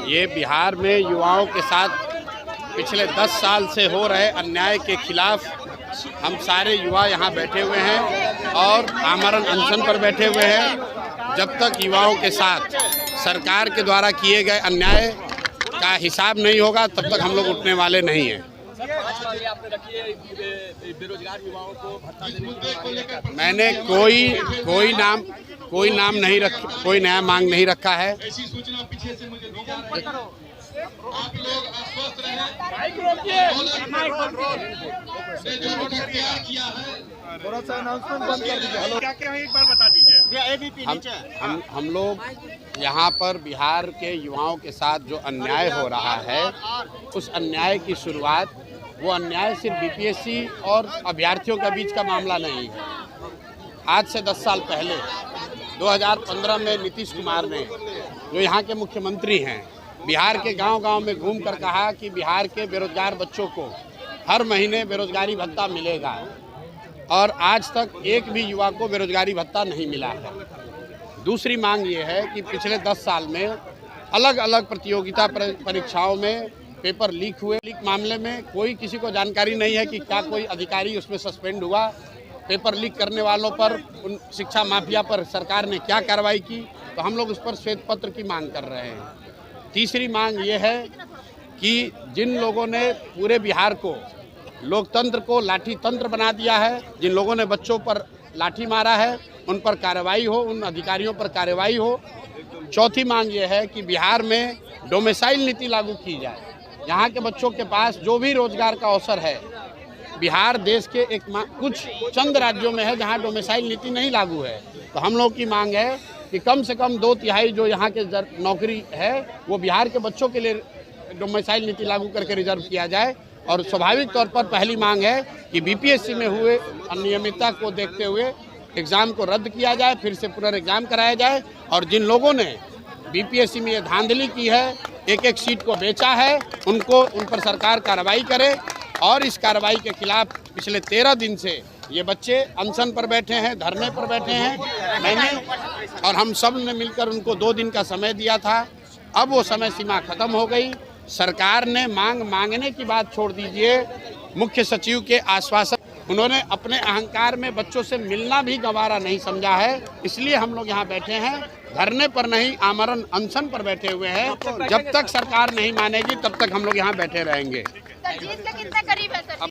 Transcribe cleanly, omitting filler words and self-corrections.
ये बिहार में युवाओं के साथ पिछले 10 साल से हो रहे अन्याय के खिलाफ हम सारे युवा यहाँ बैठे हुए हैं और आमरण अनशन पर बैठे हुए हैं। जब तक युवाओं के साथ सरकार के द्वारा किए गए अन्याय का हिसाब नहीं होगा तब तक हम लोग उठने वाले नहीं हैं। बेरोजगार युवाओं को भत्ता मैंने कोई नाम नहीं रखा, कोई नया मांग नहीं रखा है। आप लोग आश्वस्त थोड़ा सा अनाउंसमेंट बंद कर दीजिए। क्या क्या है एक बार बता दीजिए। हम लोग यहाँ पर बिहार के युवाओं के साथ जो अन्याय हो रहा है उस अन्याय की शुरुआत, वो अन्याय सिर्फ बीपीएससी और अभ्यर्थियों के बीच का मामला नहीं है। आज से 10 साल पहले 2015 में नीतीश कुमार ने, जो यहाँ के मुख्यमंत्री हैं, बिहार के गांव-गांव में घूमकर कहा कि बिहार के बेरोजगार बच्चों को हर महीने बेरोजगारी भत्ता मिलेगा और आज तक एक भी युवा को बेरोजगारी भत्ता नहीं मिला है। दूसरी मांग ये है कि पिछले 10 साल में अलग अलग प्रतियोगिता परीक्षाओं में पेपर लीक हुए। लीक मामले में कोई किसी को जानकारी नहीं है कि क्या कोई अधिकारी उसमें सस्पेंड हुआ। पेपर लीक करने वालों पर, उन शिक्षा माफिया पर सरकार ने क्या कार्रवाई की, तो हम लोग उस पर श्वेत पत्र की मांग कर रहे हैं। तीसरी मांग ये है कि जिन लोगों ने पूरे बिहार को, लोकतंत्र को लाठी तंत्र बना दिया है, जिन लोगों ने बच्चों पर लाठी मारा है, उन पर कार्रवाई हो, उन अधिकारियों पर कार्रवाई हो। चौथी मांग ये है कि बिहार में डोमिसाइल नीति लागू की जाए। यहाँ के बच्चों के पास जो भी रोजगार का अवसर है, बिहार देश के कुछ चंद राज्यों में है जहाँ डोमिसाइल नीति नहीं लागू है। तो हम लोग की मांग है कि कम से कम 2/3 जो यहाँ के नौकरी है वो बिहार के बच्चों के लिए डोमिसाइल नीति लागू करके रिजर्व किया जाए। और स्वाभाविक तौर पर पहली मांग है कि बीपीएससी में हुए अनियमितता को देखते हुए एग्ज़ाम को रद्द किया जाए, फिर से पुनर्एग्जाम कराया जाए। और जिन लोगों ने बीपीएससी में ये धांधली की है, एक एक सीट को बेचा है, उन पर सरकार कार्रवाई करे। और इस कार्रवाई के खिलाफ पिछले 13 दिन से ये बच्चे अनशन पर बैठे हैं, धरने पर बैठे हैं। मैंने और हम सब ने मिलकर उनको 2 दिन का समय दिया था। अब वो समय सीमा खत्म हो गई। सरकार ने मांगने की बात छोड़ दीजिए, मुख्य सचिव के आश्वासन, उन्होंने अपने अहंकार में बच्चों से मिलना भी गंवारा नहीं समझा है। इसलिए हम लोग यहाँ बैठे हैं, धरने पर नहीं, आमरण अनशन पर बैठे हुए हैं। जब तक सरकार नहीं मानेगी तब तक हम लोग यहाँ बैठे रहेंगे। जीत के कितने करीब